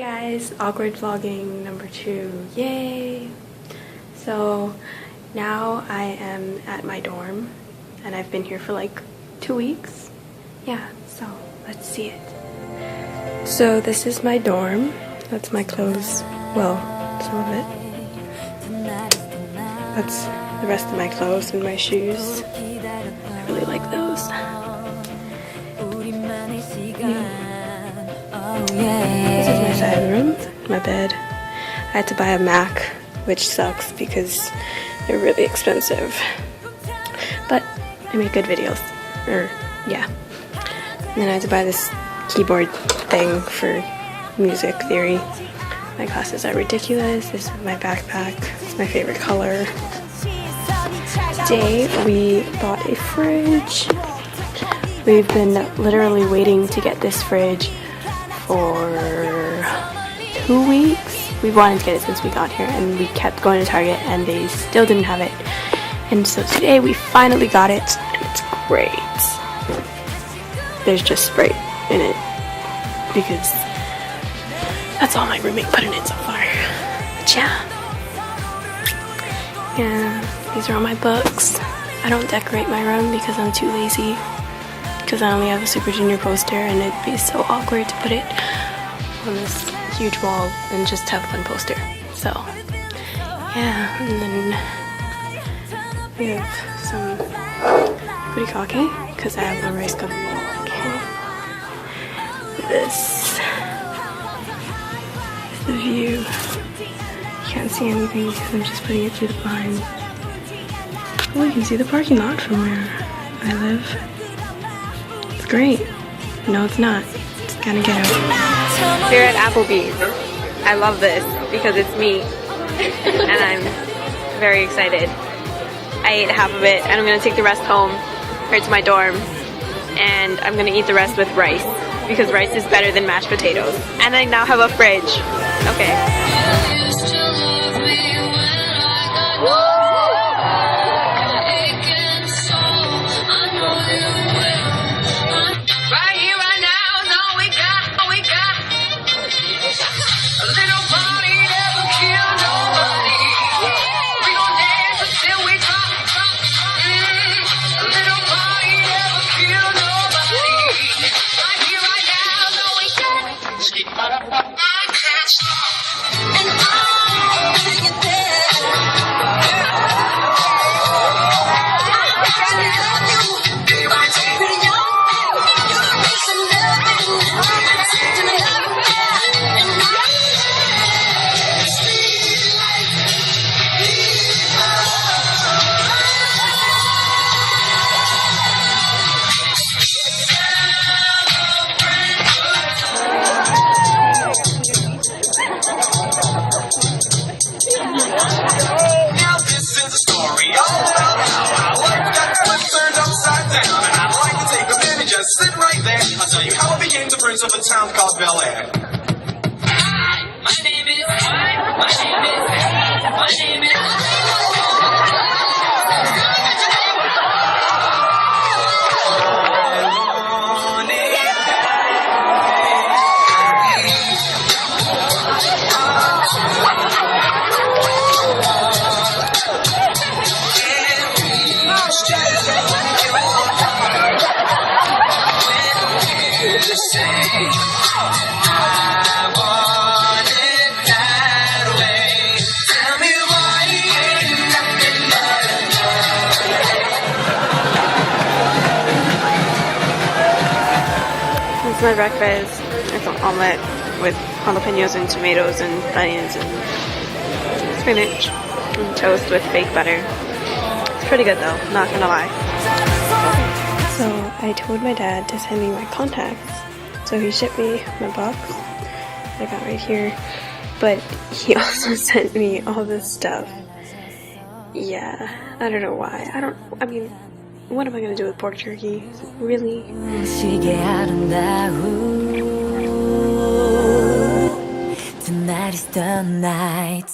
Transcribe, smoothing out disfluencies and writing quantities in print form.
guys, awkward vlogging number 2, yay! So now I am at my dorm and I've been here for like 2 weeks. Yeah, so let's see it. So this is my dorm. That's my clothes. Well, some of it. That's the rest of my clothes and my shoes. I really like those. This is my side of the room, my bed. I had to buy a Mac, which sucks because they're really expensive. But I make good videos. Yeah. And then I had to buy this keyboard thing for music theory. My glasses are ridiculous. This is my backpack. It's my favorite color. Today we bought a fridge. We've been literally waiting to get this fridge for 2 weeks. We wanted to get it since we got here, and we kept going to Target and they still didn't have it. And so today we finally got it, and it's great. There's just Sprite in it because that's all my roommate put in it so far. But yeah, these are all my books. I don't decorate my room because I'm too lazy. Because I only have a Super Junior poster and it'd be so awkward to put it on this huge wall and just have one poster. So yeah, and then we have some furikake because I have a rice cooker. This is the view. You can't see anything because I'm just putting it through the blinds. Oh, you can see the parking lot from where I live. It's great. No, it's not. It's kind of ghetto. Here at Applebee's. I love this because it's me. And I'm very excited. I ate half of it and I'm going to take the rest home or to my dorm. And I'm going to eat the rest with rice because rice is better than mashed potatoes. And I now have a fridge. Okay. Sit right there. I'll tell you how I became the prince of a town called Bel Air. My name is. My breakfast. It's an omelet with jalapenos and tomatoes and onions and spinach and toast with fake butter. It's pretty good though, not gonna lie. So I told my dad to send me my contacts, so he shipped me my box I got right here, but he also sent me all this stuff. Yeah, I don't know why. I mean, what am I gonna do with pork jerky? Really? Tonight is the night.